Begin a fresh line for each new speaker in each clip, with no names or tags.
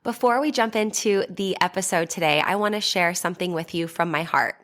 Before we jump into the episode today, I want to share something with you from my heart.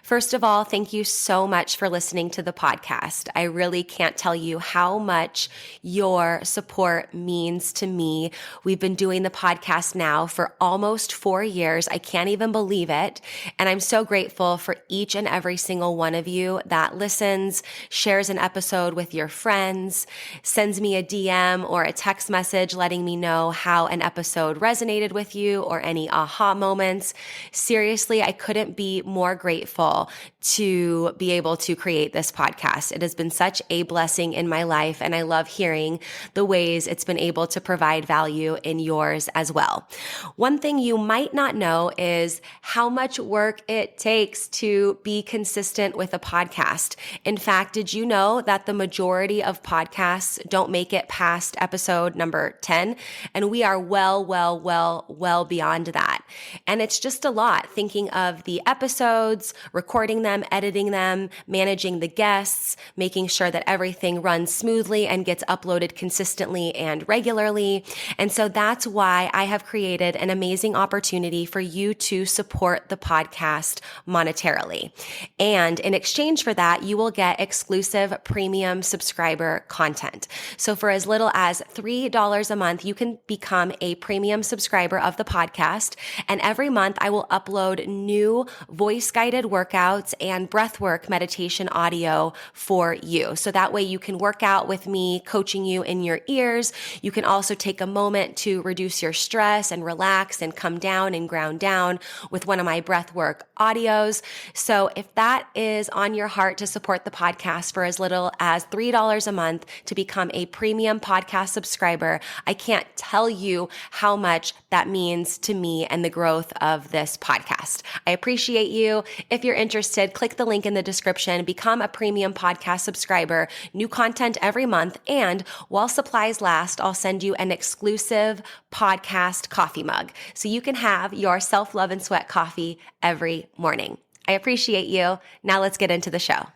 First of all, thank you so much for listening to the podcast. I really can't tell you how much your support means to me. We've been doing the podcast now for almost 4 years. I can't even believe it. And I'm so grateful for each and every single one of you that listens, shares an episode with your friends, sends me a DM or a text message letting me know how an episode resonated with you or any aha moments. Seriously, I couldn't be more grateful to be able to create this podcast. It has been such a blessing in my life, and I love hearing the ways it's been able to provide value in yours as well. One thing you might not know is how much work it takes to be consistent with a podcast. In fact, did you know that the majority of podcasts don't make it past episode number 10? And we are well beyond that. And it's just a lot thinking of the episodes, recording them, editing them, managing the guests, making sure that everything runs smoothly and gets uploaded consistently and regularly. And so that's why I have created an amazing opportunity for you to support the podcast monetarily. And in exchange for that, you will get exclusive premium subscriber content. So for as little as $3 a month, you can become a premium subscriber of the podcast. And every month I will upload new voice-guided workouts and breathwork meditation audio for you. So that way you can work out with me, coaching you in your ears. You can also take a moment to reduce your stress and relax and come down and ground down with one of my breathwork audios. So if that is on your heart to support the podcast for as little as $3 a month to become a premium podcast subscriber, I can't tell you how much that means to me and the growth of this podcast. I appreciate you. If you're interested, click the link in the description, become a premium podcast subscriber, new content every month, and while supplies last, I'll send you an exclusive podcast coffee mug so you can have your self-love and sweat coffee every morning. I appreciate you. Now let's get into the show.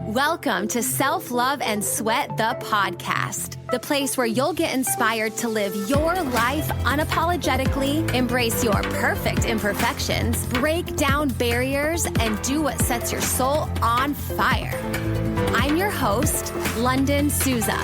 Welcome to Self-Love and Sweat, the podcast, the place where you'll get inspired to live your life unapologetically, embrace your perfect imperfections, break down barriers, and do what sets your soul on fire. I'm your host, Lunden Souza.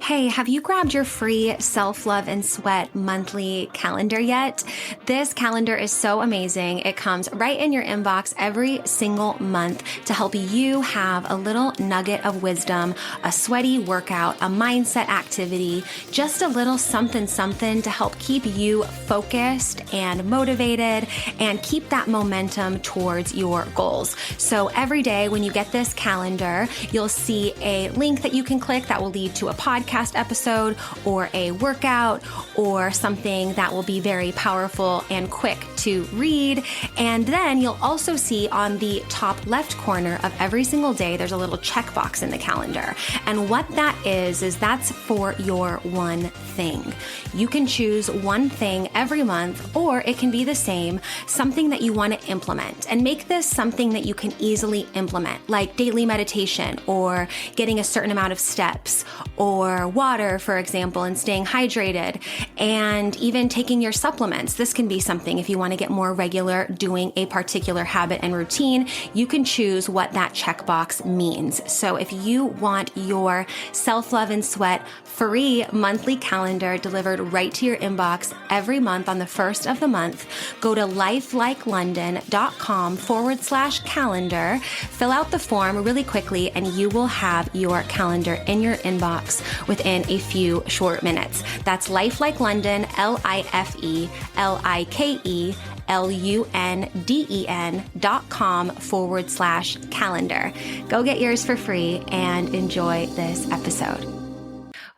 Hey, have you grabbed your free Self-Love and Sweat monthly calendar yet? This calendar is so amazing. It comes right in your inbox every single month to help you have a little nugget of wisdom, a sweaty workout, a mindset activity, just a little something to help keep you focused and motivated and keep that momentum towards your goals. So every day when you get this calendar, you'll see a link that you can click that will lead to a podcast episode or a workout or something that will be very powerful and quick to read. And then you'll also see on the top left corner of every single day, there's a little checkbox in the calendar. And what that is that's for your one thing. You can choose one thing every month, or it can be the same, something that you want to implement, and make this something that you can easily implement, like daily meditation or getting a certain amount of steps or water, for example, and staying hydrated, and even taking your supplements. This can be something if you want to get more regular doing a particular habit and routine, you can choose what that checkbox means. So if you want your Self-Love and Sweat free monthly calendar delivered right to your inbox every month on the first of the month, go to lifelikeLondon.com/calendar, fill out the form really quickly, and you will have your calendar in your inbox within a few short minutes. That's lifelikeLondon, lifelikeLondon.com/calendar. Go get yours for free and enjoy this episode.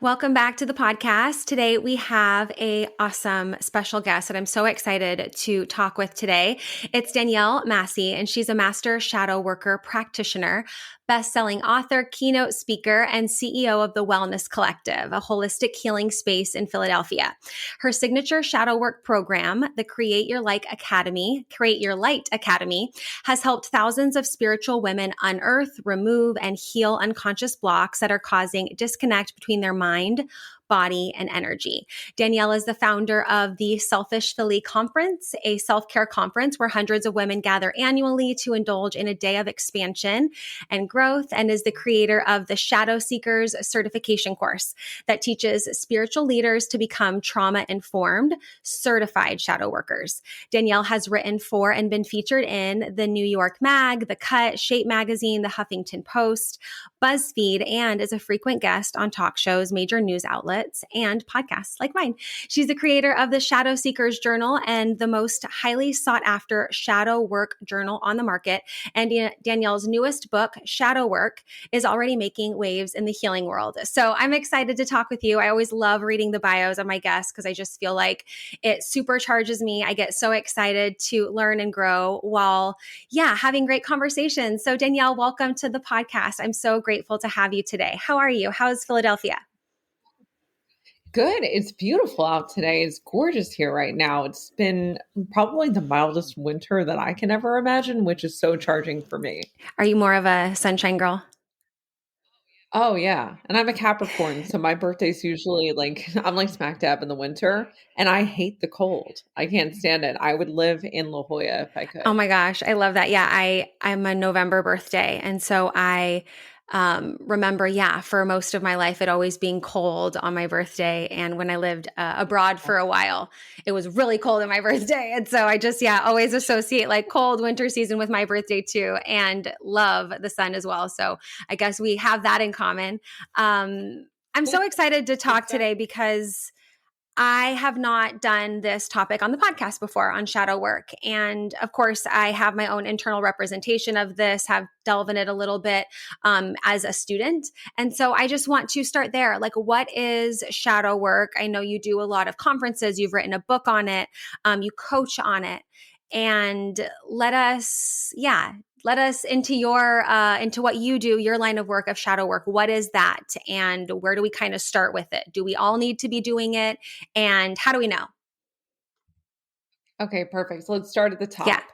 Welcome back to the podcast. Today we have a awesome special guest that I'm so excited to talk with today. It's Danielle Massi, and she's a master shadow worker practitioner, best-selling author, keynote speaker, and CEO of the Wellness Collective, a holistic healing space in Philadelphia. Her signature shadow work program, the Create Your Light Academy, has helped thousands of spiritual women unearth, remove, and heal unconscious blocks that are causing disconnect between their mind mind, body, and energy. Danielle is the founder of the Selfish Philly Conference, a self-care conference where hundreds of women gather annually to indulge in a day of expansion and growth, and is the creator of the Shadow Seekers certification course that teaches spiritual leaders to become trauma-informed, certified shadow workers. Danielle has written for and been featured in the New York Mag, The Cut, Shape Magazine, The Huffington Post, BuzzFeed, and is a frequent guest on talk shows, major news outlets, and podcasts like mine. She's the creator of the Shadow Seekers Journal and the most highly sought after shadow work journal on the market. And Danielle's newest book, Shadow Work, is already making waves in the healing world. So I'm excited to talk with you. I always love reading the bios of my guests because I just feel like it supercharges me. I get so excited to learn and grow while, having great conversations. So Danielle, welcome to the podcast. I'm so grateful to have you today. How are you? How's Philadelphia?
Good. It's beautiful out today. It's gorgeous here right now. It's been probably the mildest winter that I can ever imagine, which is so charging for me.
Are you more of a sunshine girl?
Oh, yeah. And I'm a Capricorn, so my birthday's usually like I'm like smack dab in the winter, and I hate the cold. I can't stand it. I would live in La Jolla if I
Oh
could.
my gosh, I love that. Yeah, I'm a November birthday, and so I remember, for most of my life, it always being cold on my birthday. And when I lived abroad for a while, it was really cold on my birthday, and so I just always associate like cold winter season with my birthday too, and love the sun as well. So I guess we have that in common. I'm so excited to talk
Exactly.
today because I have not done this topic on the podcast before on shadow work. And of course, I have my own internal representation of this, have delved in it a little bit as a student. And so I just want to start there. Like, what is shadow work? I know you do a lot of conferences, you've written a book on it, you coach on it. And let us into your into what you do, your line of work of shadow work. What is that, and where do we kind of start with it? Do we all need to be doing it, and how do we know?
Okay, perfect. So let's start at the
Yeah.
top.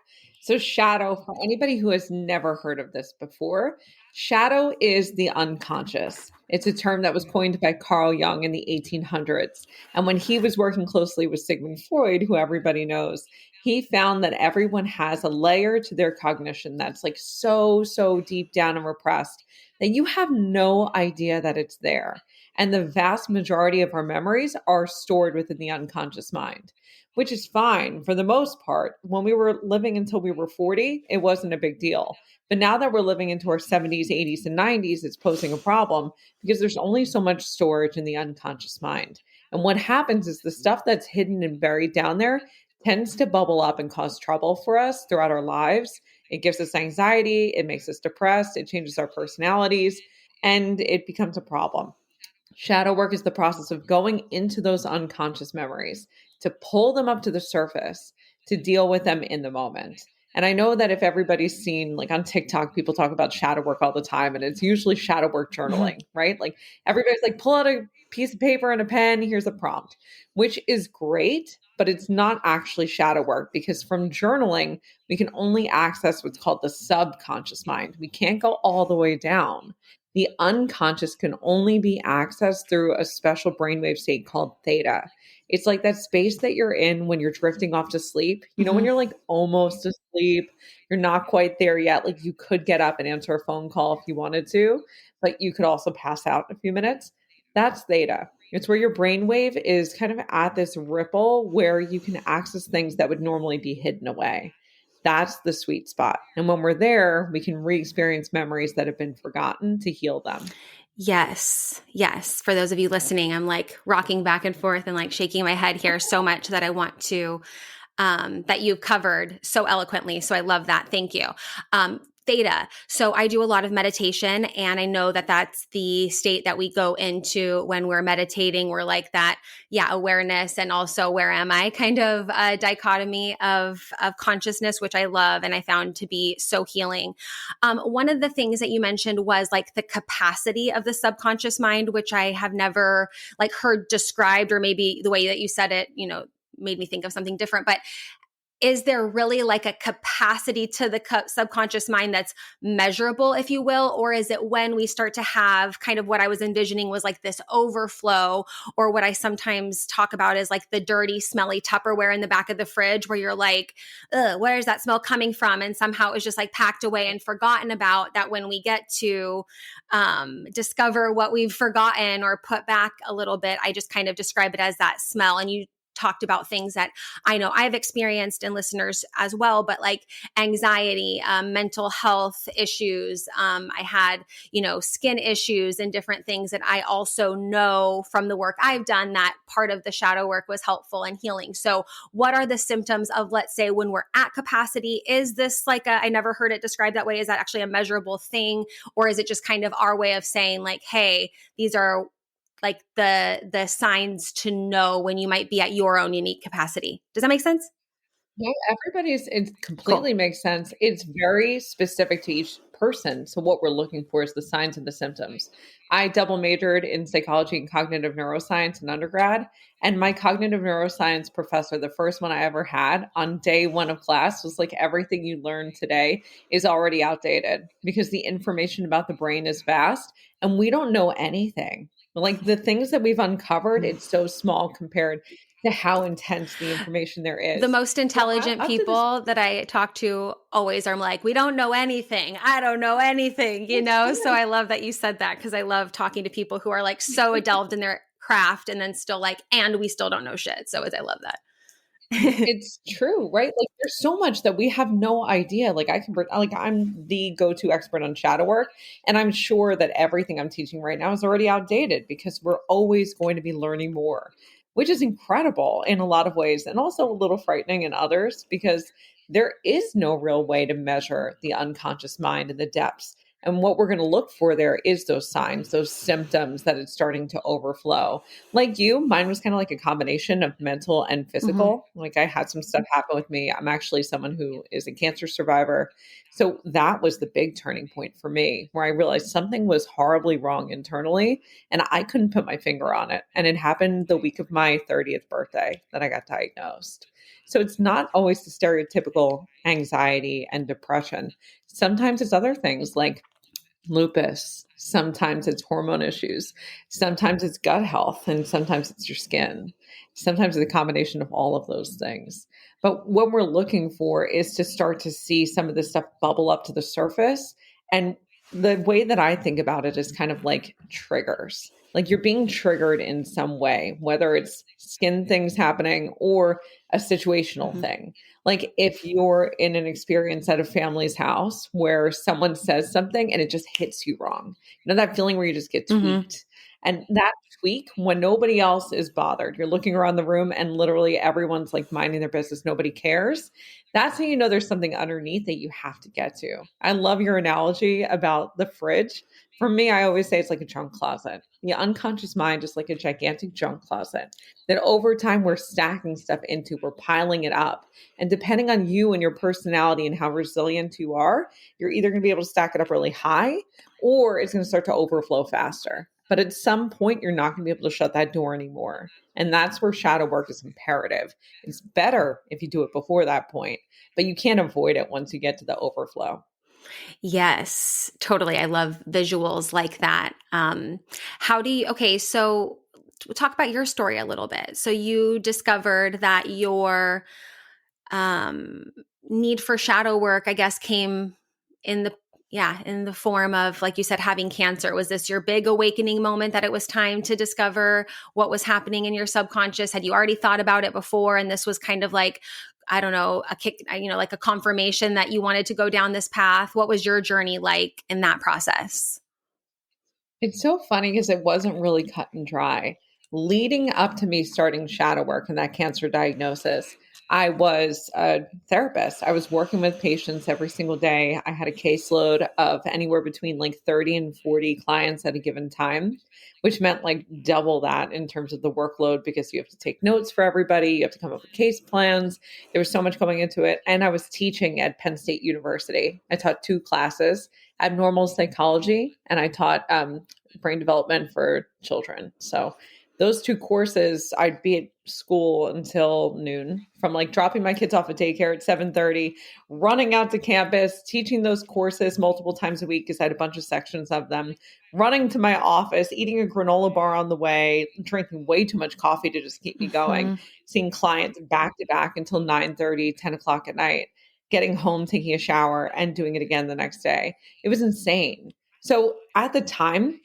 So, shadow, for anybody who has never heard of this before, shadow is the unconscious. It's a term that was coined by Carl Jung in the 1800s. And when he was working closely with Sigmund Freud, who everybody knows, he found that everyone has a layer to their cognition that's like so deep down and repressed that you have no idea that it's there. And the vast majority of our memories are stored within the unconscious mind, which is fine for the most part. When we were living until we were 40, it wasn't a big deal. But now that we're living into our 70s, 80s, and 90s, it's posing a problem because there's only so much storage in the unconscious mind. And what happens is the stuff that's hidden and buried down there tends to bubble up and cause trouble for us throughout our lives. It gives us anxiety, it makes us depressed, it changes our personalities, and it becomes a problem. Shadow work is the process of going into those unconscious memories to pull them up to the surface, to deal with them in the moment. And I know that if everybody's seen, like on TikTok, people talk about shadow work all the time, and it's usually shadow work
Mhm.
journaling, right? Like everybody's like, pull out a piece of paper and a pen, here's a prompt, which is great, but it's not actually shadow work because from journaling, we can only access what's called the subconscious mind. We can't go all the way down. The unconscious can only be accessed through a special brainwave state called theta. It's like that space that you're in when you're drifting off to sleep. You know, when
Mhm.
you're like almost asleep, you're not quite there yet. Like you could get up and answer a phone call if you wanted to, but you could also pass out in a few minutes. That's theta. It's where your brainwave is kind of at this ripple where you can access things that would normally be hidden away. That's the sweet spot. And when we're there, we can re experience memories that have been forgotten to heal them.
Yes. Yes. For those of you listening, I'm like rocking back and forth and like shaking my head here so much that I want to that you've covered so eloquently. So I love that. Thank you. Theta. So I do a lot of meditation, and I know that that's the state that we go into when we're meditating. We're like that, awareness and also where am I kind of dichotomy of consciousness, which I love and I found to be so healing. One of the things that you mentioned was like the capacity of the subconscious mind, which I have never like heard described, or maybe the way that you said it, made me think of something different. But is there really like a capacity to the subconscious mind that's measurable, if you will? Or is it when we start to have kind of what I was envisioning was like this overflow, or what I sometimes talk about is like the dirty, smelly Tupperware in the back of the fridge where you're like, ugh, where is that smell coming from? And somehow it was just like packed away and forgotten about, that when we get to discover what we've forgotten or put back a little bit, I just kind of describe it as that smell. And you talked about things that I know I've experienced and listeners as well, but like anxiety, mental health issues. I had, skin issues and different things that I also know from the work I've done that part of the shadow work was helpful in healing. So what are the symptoms of, let's say, when we're at capacity? Is this like I never heard it described that way. Is that actually a measurable thing? Or is it just kind of our way of saying like, hey, these are like the signs to know when you might be at your own unique capacity? Does that make sense?
Yeah, it
Cool.
completely makes sense. It's very specific to each person. So what we're looking for is the signs and the symptoms. I double majored in psychology and cognitive neuroscience in undergrad, and my cognitive neuroscience professor, the first one I ever had on day one of class, was like, everything you learn today is already outdated because the information about the brain is vast and we don't know anything. Like the things that we've uncovered, it's so small compared to how intense the information there
The
is.
most
So
intelligent
up to this,
people that I talk to always are like, we don't know anything. I don't know anything, So
yeah,
I love that you said that, because I love talking to people who are like so delved in their craft and then still like, and we still don't know shit. So I love that.
it's true, right? Like there's so much that we have no idea. Like I'm the go-to expert on shadow work, and I'm sure that everything I'm teaching right now is already outdated because we're always going to be learning more, which is incredible in a lot of ways and also a little frightening in others because there is no real way to measure the unconscious mind in the depths. And what we're going to look for there is those signs, those symptoms that it's starting to overflow. Like you, mine was kind of like a combination of mental and
Mhm.
physical. Like I had some stuff happen with me. I'm actually someone who is a cancer survivor. So that was the big turning point for me where I realized something was horribly wrong internally and I couldn't put my finger on it. And it happened the week of my 30th birthday that I got diagnosed. So it's not always the stereotypical anxiety and depression. Sometimes it's other things like lupus. Sometimes it's hormone issues. Sometimes it's gut health. And sometimes it's your skin. Sometimes it's a combination of all of those things. But what we're looking for is to start to see some of this stuff bubble up to the surface. And the way that I think about it is kind of like triggers. Like you're being triggered in some way, whether it's skin things happening or a situational
Mhm.
thing. Like if you're in an experience at a family's house where someone says something and it just hits you wrong, that feeling where you just get
Mhm.
tweaked. And that tweak, when nobody else is bothered, you're looking around the room and literally everyone's like minding their business, nobody cares. That's how you know there's something underneath that you have to get to. I love your analogy about the fridge. For me, I always say it's like a junk closet. The unconscious mind is like a gigantic junk closet that over time we're stacking stuff into, we're piling it up. And depending on you and your personality and how resilient you are, you're either going to be able to stack it up really high or it's going to start to overflow faster. But at some point, you're not going to be able to shut that door anymore. And that's where shadow work is imperative. It's better if you do it before that point, but you can't avoid it once you get to the overflow.
Yes, totally. I love visuals like that. How do you, okay, so talk about your story a little bit. So you discovered that your um, need for shadow work, I guess, came in in the form of, like you said, having cancer. Was this your big awakening moment that it was time to discover what was happening in your subconscious? Had you already thought about it before? And this was kind of like, I don't know, a kick, like a confirmation that you wanted to go down this path. What was your journey like in that process?
It's so funny because it wasn't really cut and dry. Leading up to me starting shadow work and that cancer diagnosis, I was a therapist. I was working with patients every single day. I had a caseload of anywhere between like 30 and 40 clients at a given time, which meant like double that in terms of the workload because you have to take notes for everybody, you have to come up with case plans. There was so much going into it. And I was teaching at Penn State University. I taught two classes, abnormal psychology, and I taught brain development for children. So those two courses, I'd be at school until noon, from like dropping my kids off at daycare at 7:30, running out to campus, teaching those courses multiple times a week because I had a bunch of sections of them, running to my office, eating a granola bar on the way, drinking way too much coffee to just keep me going,
Hmm.
seeing clients back to back until 9:30, 10 o'clock at night, getting home, taking a shower, and doing it again the next day. It was insane. So at the time,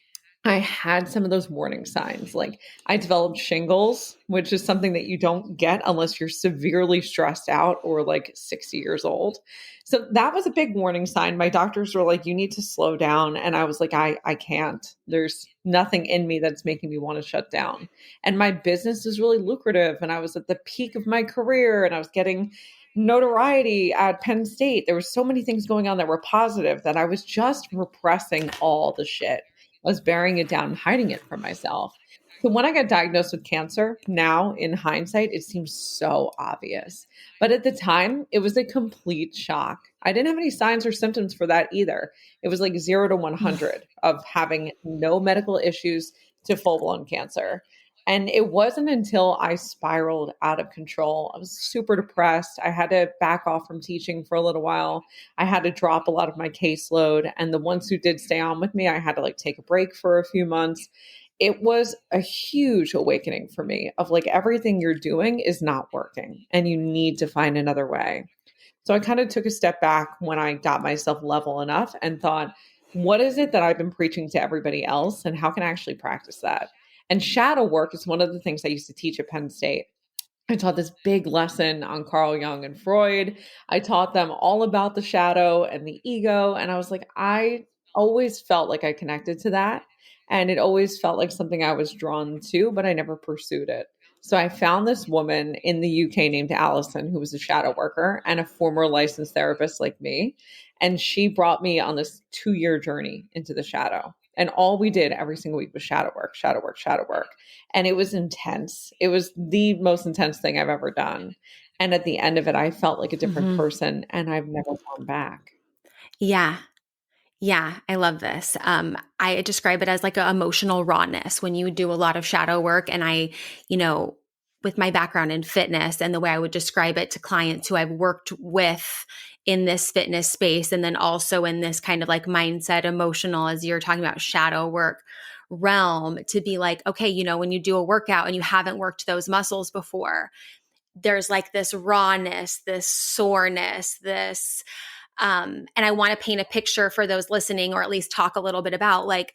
I had some of those warning signs. Like I developed shingles, which is something that you don't get unless you're severely stressed out or like 60 years old. So that was a big warning sign. My doctors were like, you need to slow down. And I was like, I can't. There's nothing in me that's making me want to shut down. And my business is really lucrative. And I was at the peak of my career and I was getting notoriety at Penn State. There were so many things going on that were positive that I was just repressing all the shit. I was burying it down and hiding it from myself. So when I got diagnosed with cancer, now in hindsight, it seems so obvious. But at the time, it was a complete shock. I didn't have any signs or symptoms for that either. It was like 0 to 100 of having no medical issues to full blown cancer. And it wasn't until I spiraled out of control. I was super depressed. I had to back off from teaching for a little while. I had to drop a lot of my caseload. And the ones who did stay on with me, I had to like take a break for a few months. It was a huge awakening for me of like everything you're doing is not working and you need to find another way. So I kind of took a step back when I got myself level enough and thought, what is it that I've been preaching to everybody else? And how can I actually practice that? And shadow work is one of the things I used to teach at Penn State. I taught this big lesson on Carl Jung and Freud. I taught them all about the shadow and the ego. And I was like, I always felt like I connected to that. And it always felt like something I was drawn to, but I never pursued it. So I found this woman in the UK named Allison, who was a shadow worker and a former licensed therapist like me. And she brought me on this 2-year journey into the shadow. And all we did every single week was shadow work, shadow work, shadow work. And it was intense. It was the most intense thing I've ever done. And at the end of it, I felt like a different
Hmm.
person and I've never gone back.
Yeah. Yeah, I love this. I describe it as like an emotional rawness when you do a lot of shadow work. And I, you know, with my background in fitness and the way I would describe it to clients who I've worked with in this fitness space, and then also in this kind of like mindset, emotional, as you're talking about shadow work realm, to be like, okay, you know, when you do a workout and you haven't worked those muscles before, there's like this rawness, this soreness, this and I want to paint a picture for those listening, or at least talk a little bit about like,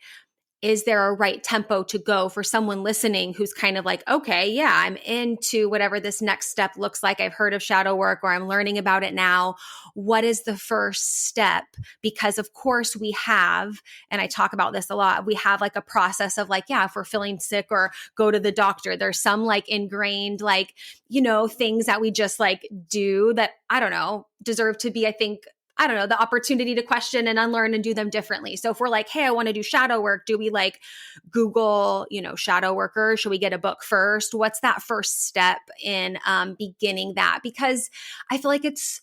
is there a right tempo to go for someone listening who's kind of like, okay, yeah, I'm into whatever this next step looks like. I've heard of shadow work or I'm learning about it now. What is the first step? Because of course we have, and I talk about this a lot, we have like a process of like, yeah, if we're feeling sick or go to the doctor, there's some like ingrained, like, you know, things that we just like do that, I don't know, deserve to be, I don't know, the opportunity to question and unlearn and do them differently. So if we're like, hey, I want to do shadow work, do we like Google, you know, shadow worker? Should we get a book first? What's that first step in beginning that? Because I feel like it's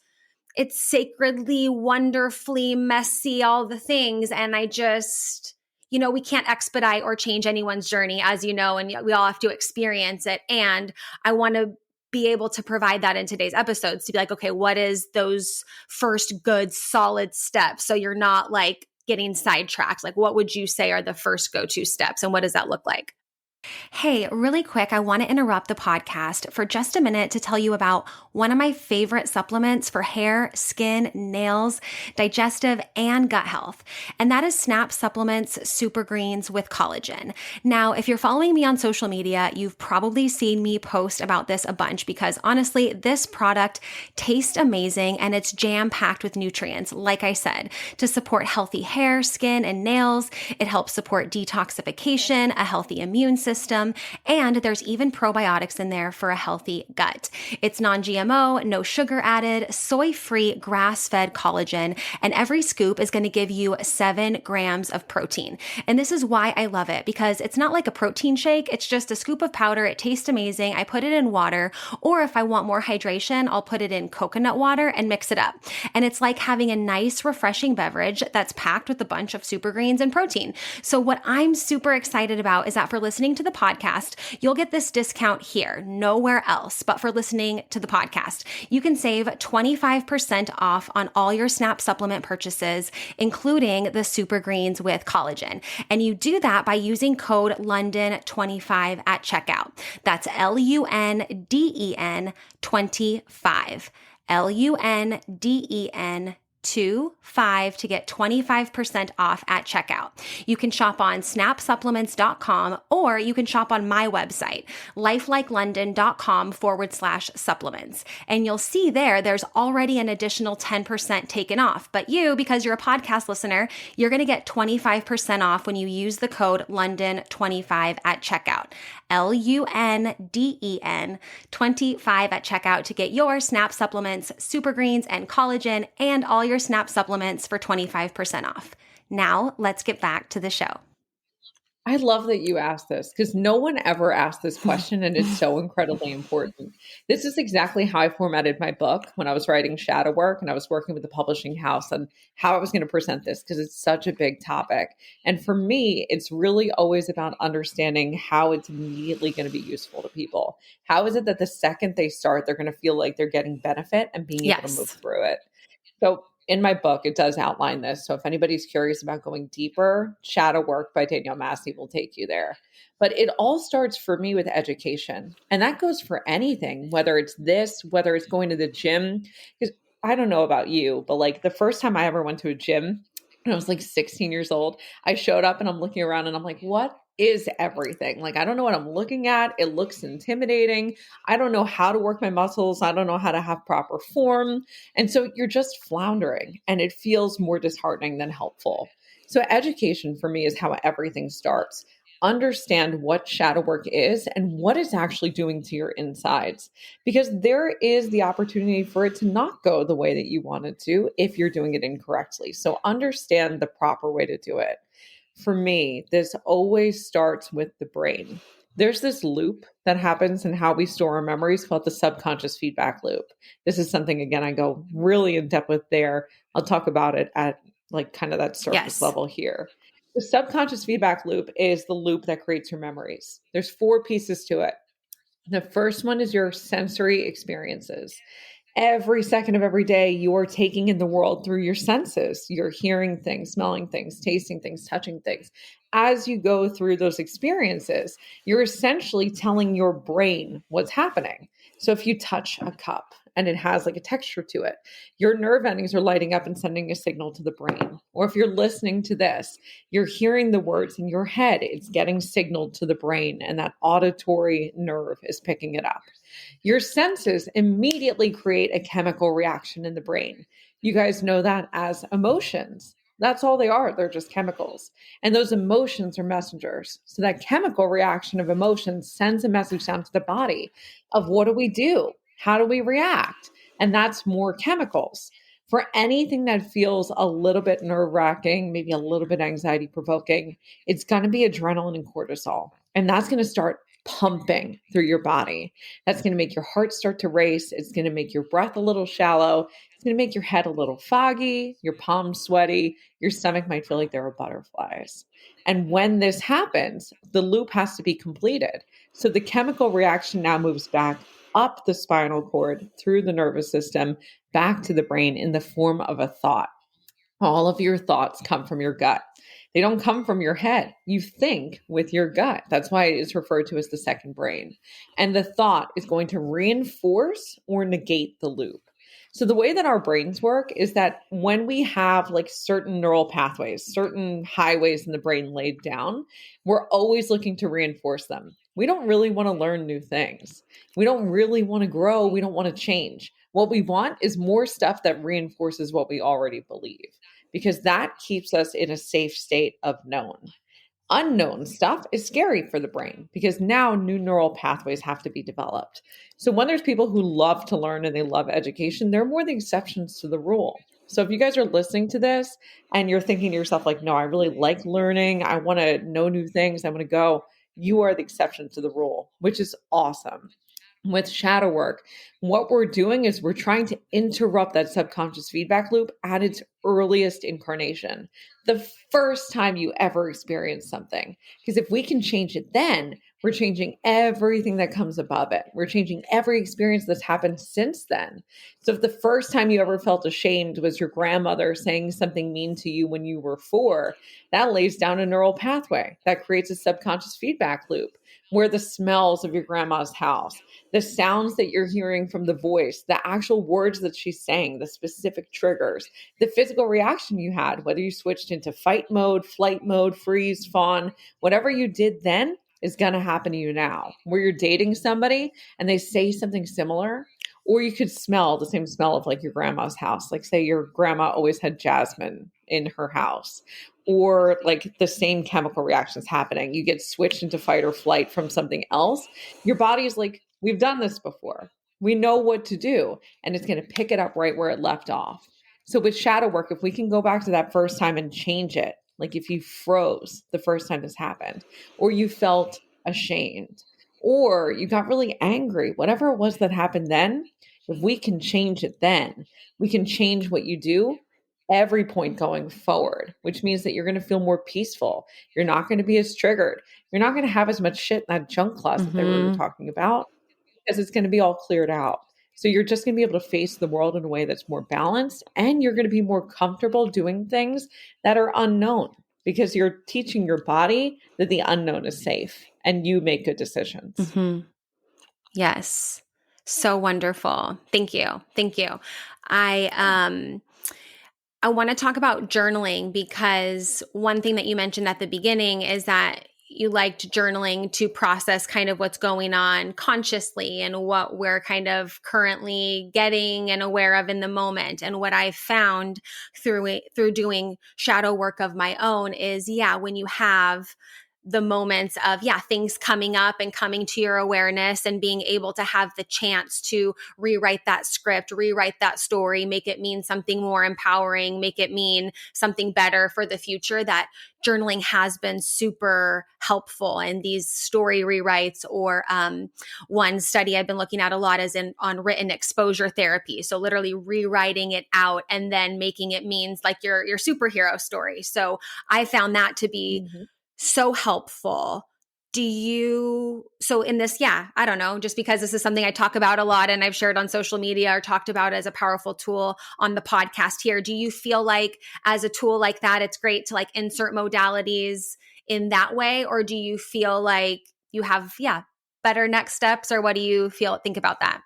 sacredly, wonderfully messy, all the things. And I just, you know, we can't expedite or change anyone's journey, as you know, and we all have to experience it. And I want to be able to provide that in today's episodes to be like, okay, what is those first good solid steps? So you're not like getting sidetracked. Like, what would you say are the first go-to steps and what does that look like? Hey, really quick, I want to interrupt the podcast for just a minute to tell you about one of my favorite supplements for hair, skin, nails, digestive, and gut health. And that is Snap Supplements Super Greens with collagen. Now, if you're following me on social media, you've probably seen me post about this a bunch because honestly, this product tastes amazing and it's jam-packed with nutrients, like I said, to support healthy hair, skin, and nails. It helps support detoxification, a healthy immune system, and there's even probiotics in there for a healthy gut. It's non-GMO, no sugar added, soy-free, grass-fed collagen, and every scoop is going to give you 7 grams of protein. And this is why I love it, because it's not like a protein shake. It's just a scoop of powder. It tastes amazing. I put it in water, or if I want more hydration, I'll put it in coconut water and mix it up. And it's like having a nice, refreshing beverage that's packed with a bunch of super greens and protein. So what I'm super excited about is that for listening to to the podcast, you'll get this discount here, nowhere else, but for listening to the podcast. You can save 25% off on all your SNAP supplement purchases, including the Super Greens with collagen. And you do that by using code Lunden25 at checkout. That's LUNDEN 25. LUNDEN 25 to get 25% off at checkout. You can shop on snapsupplements.com or you can shop on my website, lifelikelondon.com/supplements. And you'll see there's already an additional 10% taken off. But you, because you're a podcast listener, you're going to get 25% off when you use the code Lunden25 at checkout. LUNDEN 25 at checkout to get your SNAP supplements, Super Greens, and collagen, and all your SNAP supplements for 25% off. Now, let's get back to the show.
I love that you asked this because no one ever asked this question and it's so incredibly important. This is exactly how I formatted my book when I was writing shadow work and I was working with the publishing house and how I was going to present this because it's such a big topic. And for me, it's really always about understanding how it's immediately going to be useful to people. How is it that the second they start, they're going to feel like they're getting benefit and being able to move through it? So in my book, it does outline this. So if anybody's curious about going deeper, Shadow Work by Danielle Massi will take you there. But it all starts for me with education. And that goes for anything, whether it's this, whether it's going to the gym. Because I don't know about you, but like the first time I ever went to a gym, when I was like 16 years old, I showed up and I'm looking around and I'm like, what is everything? Like, I don't know what I'm looking at. It looks intimidating. I don't know how to work my muscles. I don't know how to have proper form. And so you're just floundering and it feels more disheartening than helpful. So education for me is how everything starts. Understand what shadow work is and what it's actually doing to your insides, because there is the opportunity for it to not go the way that you want it to if you're doing it incorrectly. So understand the proper way to do it. For me, this always starts with the brain. There's this loop that happens in how we store our memories called the subconscious feedback loop. This is something, again, I go really in depth with there. I'll talk about it at like kind of that surface level here. The subconscious feedback loop is the loop that creates your memories. There's 4 pieces to it. The first one is your sensory experiences. Every second of every day, you are taking in the world through your senses. You're hearing things, smelling things, tasting things, touching things. As you go through those experiences, you're essentially telling your brain what's happening. So if you touch a cup and it has like a texture to it, your nerve endings are lighting up and sending a signal to the brain. Or if you're listening to this, you're hearing the words in your head, it's getting signaled to the brain and that auditory nerve is picking it up. Your senses immediately create a chemical reaction in the brain. You guys know that as emotions. That's all they are. They're just chemicals. And those emotions are messengers. So that chemical reaction of emotions sends a message down to the body of what do we do? How do we react? And that's more chemicals. For anything that feels a little bit nerve-wracking, maybe a little bit anxiety-provoking, it's going to be adrenaline and cortisol. And that's going to start pumping through your body. That's going to make your heart start to race. It's going to make your breath a little shallow. It's going to make your head a little foggy, your palms sweaty. Your stomach might feel like there are butterflies. And when this happens, the loop has to be completed. So the chemical reaction now moves back up the spinal cord, through the nervous system, back to the brain in the form of a thought. All of your thoughts come from your gut. They don't come from your head. You think with your gut. That's why it's referred to as the second brain. And the thought is going to reinforce or negate the loop. So the way that our brains work is that when we have like certain neural pathways, certain highways in the brain laid down, we're always looking to reinforce them. We don't really want to learn new things. We don't really want to grow. We don't want to change. What we want is more stuff that reinforces what we already believe, because that keeps us in a safe state of known. Unknown stuff is scary for the brain because now new neural pathways have to be developed. So when there's people who love to learn and they love education, they're more the exceptions to the rule. So if you guys are listening to this and you're thinking to yourself like, no, I really like learning. I want to know new things. I want to go. You are the exception to the rule, which is awesome. With shadow work, what we're doing is we're trying to interrupt that subconscious feedback loop at its earliest incarnation, the first time you ever experience something. Because if we can change it then, We're changing everything that comes above it. We're changing every experience that's happened since then. So if the first time you ever felt ashamed was your grandmother saying something mean to you when you were 4, that lays down a neural pathway that creates a subconscious feedback loop where the smells of your grandma's house, the sounds that you're hearing from the voice, the actual words that she's saying, the specific triggers, the physical reaction you had, whether you switched into fight mode, flight mode, freeze, fawn, whatever you did then is going to happen to you now, where you're dating somebody and they say something similar, or you could smell the same smell of like your grandma's house. Like, say your grandma always had jasmine in her house, or like the same chemical reactions happening. You get switched into fight or flight from something else. Your body is like, we've done this before. We know what to do, and it's going to pick it up right where it left off. So with shadow work, if we can go back to that first time and change it, like if you froze the first time this happened, or you felt ashamed, or you got really angry, whatever it was that happened then, if we can change it then, we can change what you do every point going forward, which means that you're going to feel more peaceful. You're not going to be as triggered. You're not going to have as much shit in that junk closet that we were talking about, because it's going to be all cleared out. So you're just going to be able to face the world in a way that's more balanced, and you're going to be more comfortable doing things that are unknown, because you're teaching your body that the unknown is safe and you make good decisions.
Yes. So wonderful. Thank you. Thank you. I want to talk about journaling, because one thing that you mentioned at the beginning is that you liked journaling to process kind of what's going on consciously and what we're kind of currently getting and aware of in the moment. And what I've found through doing shadow work of my own is, when you have the moments of things coming up and coming to your awareness and being able to have the chance to rewrite that script, rewrite that story, make it mean something more empowering, make it mean something better for the future, that journaling has been super helpful. And these story rewrites, or one study I've been looking at a lot is on written exposure therapy. So literally rewriting it out and then making it means like your superhero story. So I found that to be so helpful. So in this, I don't know, just because this is something I talk about a lot and I've shared on social media or talked about as a powerful tool on the podcast here, do you feel like as a tool like that, it's great to like insert modalities in that way? Or do you feel like you have, better next steps, or what do you think about that?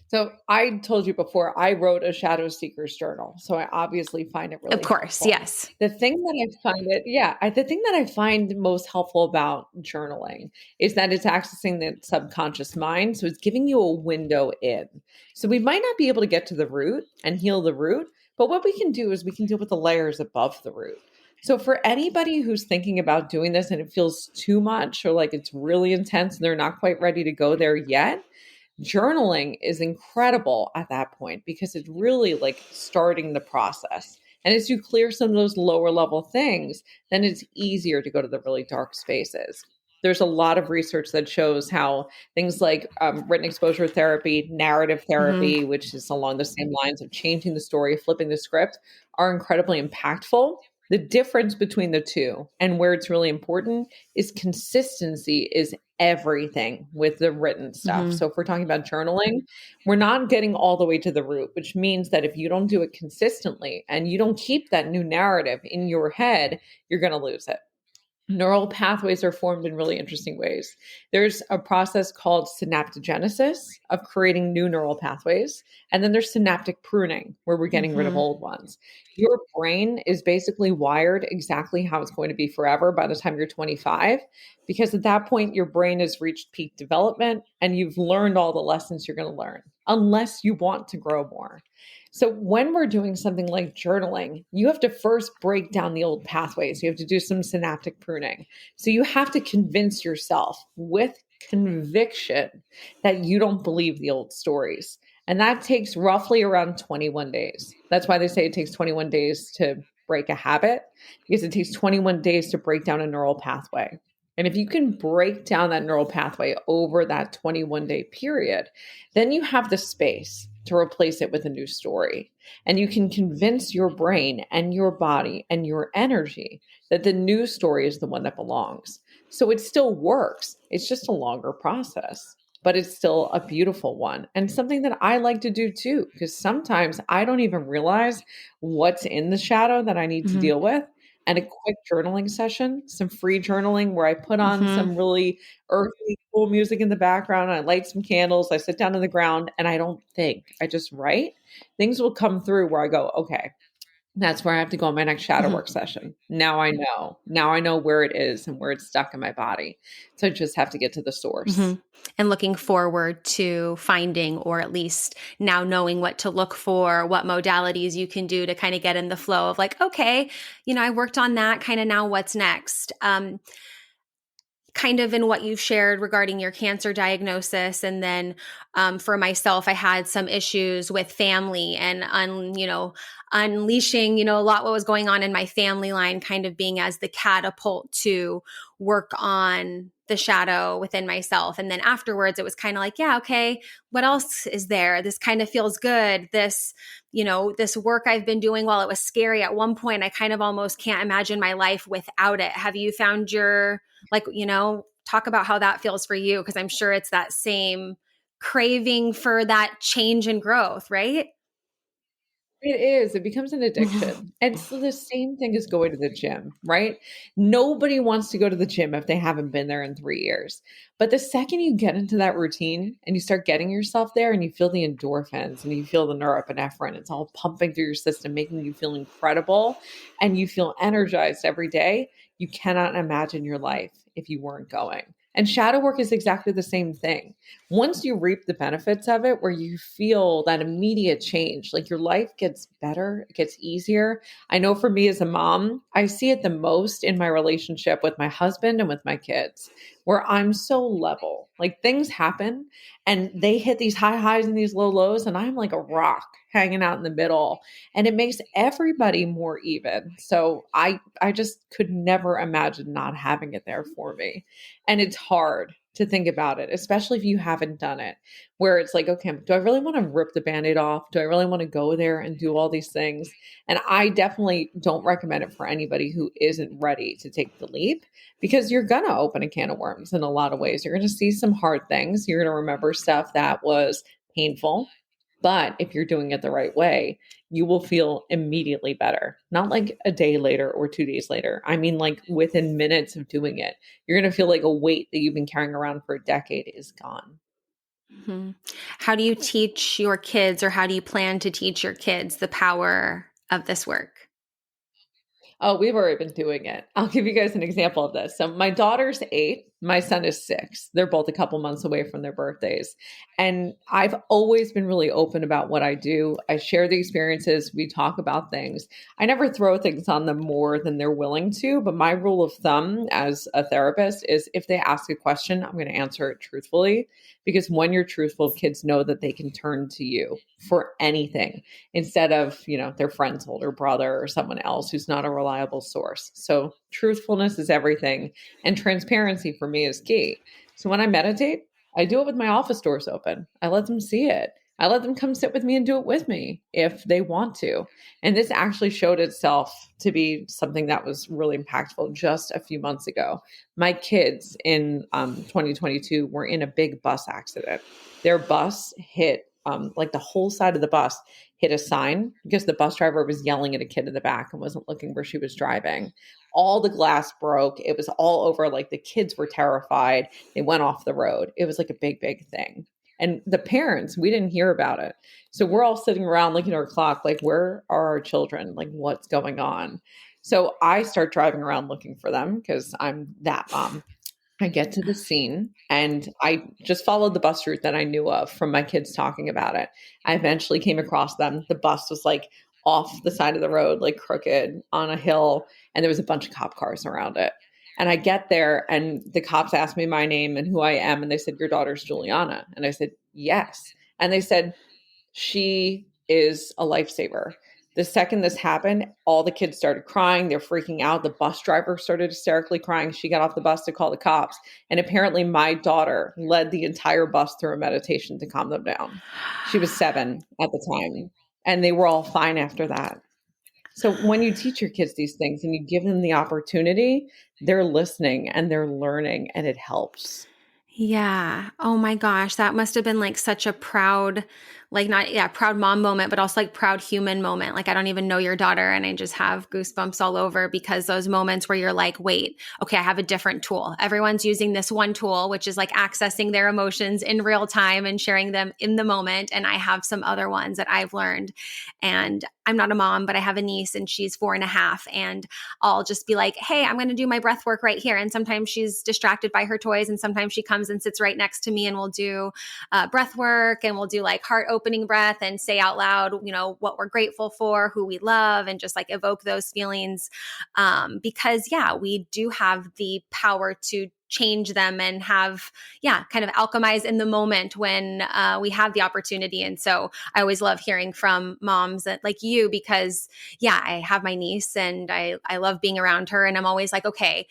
So I told you before, I wrote a shadow seeker's journal. So I obviously find it really
Of course,
helpful.
yes.
The thing that the thing that I find most helpful about journaling is that it's accessing the subconscious mind. So it's giving you a window in. So we might not be able to get to the root and heal the root, but what we can do is we can deal with the layers above the root. So for anybody who's thinking about doing this and it feels too much, or like it's really intense and they're not quite ready to go there yet, journaling is incredible at that point, because it's really like starting the process. And as you clear some of those lower level things, then it's easier to go to the really dark spaces. There's a lot of research that shows how things like written exposure therapy, narrative therapy, which is along the same lines of changing the story, flipping the script, are incredibly impactful. The difference between the two, and where it's really important, is consistency is everything with the written stuff. So if we're talking about journaling, we're not getting all the way to the root, which means that if you don't do it consistently and you don't keep that new narrative in your head, you're going to lose it. Neural pathways are formed in really interesting ways. There's a process called synaptogenesis of creating new neural pathways. And then there's synaptic pruning, where we're getting rid of old ones. Your brain is basically wired exactly how it's going to be forever by the time you're 25, because at that point, your brain has reached peak development and you've learned all the lessons you're going to learn, unless you want to grow more. So when we're doing something like journaling, you have to first break down the old pathways. You have to do some synaptic pruning. So you have to convince yourself with conviction that you don't believe the old stories. And that takes roughly around 21 days. That's why they say it takes 21 days to break a habit, because it takes 21 days to break down a neural pathway. And if you can break down that neural pathway over that 21-day period, then you have the space. to replace it with a new story. And you can convince your brain and your body and your energy that the new story is the one that belongs. So it still works. It's just a longer process, but it's still a beautiful one and something that I like to do too, because sometimes I don't even realize what's in the shadow that I need to
Mm-hmm.
deal with. And a quick journaling session, some free journaling where I put on
Mm-hmm.
some really earthy, cool music in the background. I light some candles. I sit down on the ground and I don't think. I just write. Things will come through where I go, okay, that's where I have to go on my next shadow
Mm-hmm.
work session. Now I know. Now I know where it is and where it's stuck in my body. So I just have to get to the source.
Mm-hmm. And looking forward to finding, or at least now knowing what to look for, what modalities you can do to kind of get in the flow of like, okay, I worked on that, kind of now what's next? Kind of in what you've shared regarding your cancer diagnosis. And then for myself, I had some issues with family and, unleashing, a lot what was going on in my family line, kind of being as the catapult to work on the shadow within myself. And then afterwards, it was kind of like, yeah, okay, what else is there? This kind of feels good. This work I've been doing, while it was scary at one point, I kind of almost can't imagine my life without it. Have you found talk about how that feels for you? Because I'm sure it's that same craving for that change and growth, right?
It is. It becomes an addiction. And so the same thing as going to the gym, right? Nobody wants to go to the gym if they haven't been there in 3 years. But the second you get into that routine and you start getting yourself there and you feel the endorphins and you feel the norepinephrine, it's all pumping through your system, making you feel incredible and you feel energized every day. You cannot imagine your life if you weren't going. And shadow work is exactly the same thing. Once you reap the benefits of it, where you feel that immediate change, like your life gets better, it gets easier. I know for me as a mom, I see it the most in my relationship with my husband and with my kids, where I'm so level. Like things happen and they hit these high highs and these low lows, and I'm like a rock hanging out in the middle. And it makes everybody more even. So I just could never imagine not having it there for me. And it's hard to think about it, especially if you haven't done it, where it's like, okay, do I really want to rip the band-aid off? Do I really want to go there and do all these things? And I definitely don't recommend it for anybody who isn't ready to take the leap, because you're going to open a can of worms in a lot of ways. You're going to see some hard things. You're going to remember stuff that was painful. But if you're doing it the right way, you will feel immediately better. Not like a day later or 2 days later. I mean, like within minutes of doing it, you're going to feel like a weight that you've been carrying around for a decade is gone.
Mm-hmm. How do you teach your kids, or how do you plan to teach your kids the power of this work?
Oh, we've already been doing it. I'll give you guys an example of this. So my daughter's 8, my son is 6. They're both a couple months away from their birthdays. And I've always been really open about what I do. I share the experiences, we talk about things. I never throw things on them more than they're willing to, but my rule of thumb as a therapist is if they ask a question, I'm going to answer it truthfully, because when you're truthful, kids know that they can turn to you for anything instead of, their friend's older brother or someone else who's not a reliable source. So truthfulness is everything. And transparency for me is key. So when I meditate, I do it with my office doors open. I let them see it. I let them come sit with me and do it with me if they want to. And this actually showed itself to be something that was really impactful just a few months ago. My kids in 2022 were in a big bus accident. Their bus hit, like the whole side of the bus hit a sign because the bus driver was yelling at a kid in the back and wasn't looking where she was driving. All the glass broke. It was all over. Like the kids were terrified. They went off the road. It was like a big, big thing. And the parents, we didn't hear about it. So we're all sitting around looking at our clock, like, where are our children? Like, what's going on? So I start driving around looking for them because I'm that mom. I get to the scene and I just followed the bus route that I knew of from my kids talking about it. I eventually came across them. The bus was like off the side of the road, like crooked on a hill, and there was a bunch of cop cars around it. And I get there and the cops asked me my name and who I am. And they said, "Your daughter's Juliana." And I said, "Yes." And they said, "She is a lifesaver. The second this happened, all the kids started crying. They're freaking out. The bus driver started hysterically crying. She got off the bus to call the cops. And apparently my daughter led the entire bus through a meditation to calm them down. She was 7 at the time, and they were all fine after that. So when you teach your kids these things and you give them the opportunity, they're listening and they're learning, and it helps.
Yeah. Oh my gosh. That must have been like such a proud, proud mom moment, but also like proud human moment. Like, I don't even know your daughter and I just have goosebumps all over, because those moments where you're like, wait, okay, I have a different tool. Everyone's using this one tool, which is like accessing their emotions in real time and sharing them in the moment. And I have some other ones that I've learned. And I'm not a mom, but I have a niece and she's 4.5. And I'll just be like, hey, I'm going to do my breath work right here. And sometimes she's distracted by her toys. And sometimes she comes and sits right next to me and we'll do breath work, and we'll do like heart opening breath and say out loud, what we're grateful for, who we love, and just like evoke those feelings. Because we do have the power to change them and have, kind of alchemize in the moment when we have the opportunity. And so I always love hearing from moms that, like you, because I have my niece and I love being around her. And I'm always like, okay,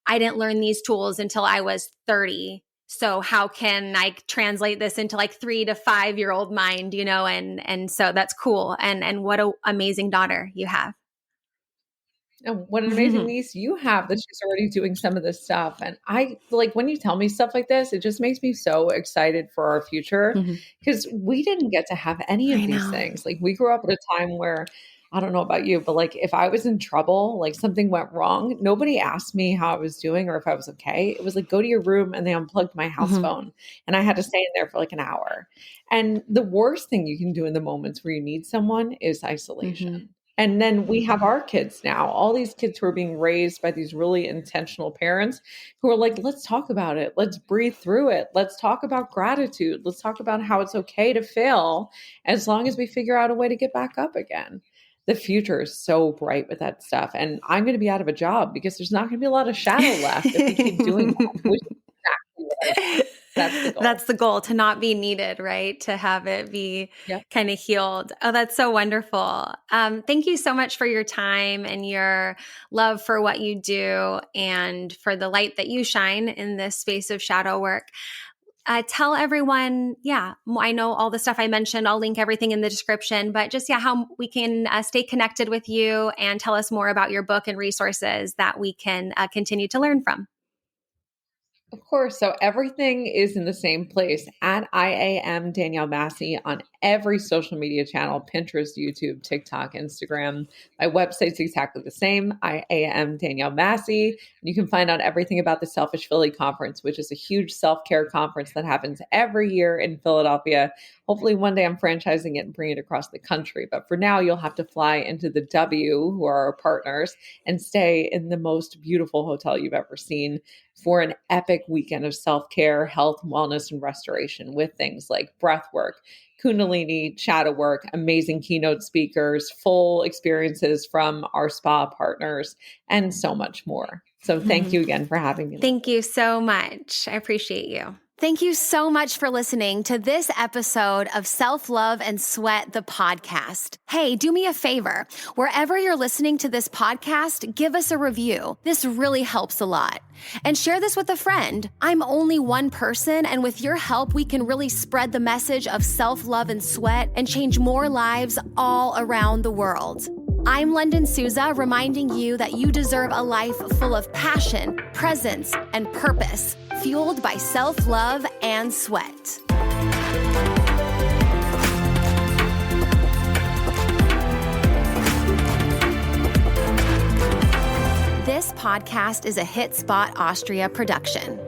I didn't learn these tools until I was 30. So how can I translate this into like 3 to 5-year-old mind, and so that's cool. And what an amazing daughter you have.
And what an amazing niece you have that she's already doing some of this stuff. And I like when you tell me stuff like this, it just makes me so excited for our future, because we didn't get to have any of these things. Like, we grew up at a time where, I don't know about you, but like if I was in trouble, like something went wrong, nobody asked me how I was doing or if I was okay. It was like, go to your room, and they unplugged my house phone, and I had to stay in there for like an hour. And the worst thing you can do in the moments where you need someone is isolation. And then we have our kids now, all these kids who are being raised by these really intentional parents who are like, let's talk about it. Let's breathe through it. Let's talk about gratitude. Let's talk about how it's okay to fail as long as we figure out a way to get back up again. The future is so bright with that stuff. And I'm going to be out of a job because there's not going to be a lot of shadow left if we keep doing that, which is exactly what I do. That's the goal,
to not be needed, right? To have it be kind of healed. Oh, that's so wonderful. Thank you so much for your time and your love for what you do and for the light that you shine in this space of shadow work. Tell everyone, I know all the stuff I mentioned. I'll link everything in the description, but just, how we can stay connected with you, and tell us more about your book and resources that we can continue to learn from.
Of course. So everything is in the same place at I am Danielle Massi on every social media channel: Pinterest, YouTube, TikTok, Instagram. My website's exactly the same, I am Danielle Massi. You can find out everything about the Selfish Philly Conference, which is a huge self-care conference that happens every year in Philadelphia. Hopefully one day I'm franchising it and bringing it across the country. But for now, you'll have to fly into the W, who are our partners, and stay in the most beautiful hotel you've ever seen for an epic weekend of self-care, health, wellness, and restoration with things like breath work, Kundalini, shadow work, amazing keynote speakers, full experiences from our spa partners, and so much more. So thank you again for having me.
Thank you so much. I appreciate you. Thank you so much for listening to this episode of Self-Love and Sweat, the podcast. Hey, do me a favor. Wherever you're listening to this podcast, give us a review. This really helps a lot. And share this with a friend. I'm only one person, and with your help, we can really spread the message of self-love and sweat and change more lives all around the world. I'm Lunden Souza, reminding you that you deserve a life full of passion, presence, and purpose, fueled by self-love and sweat. This podcast is a Hit Spot Austria production.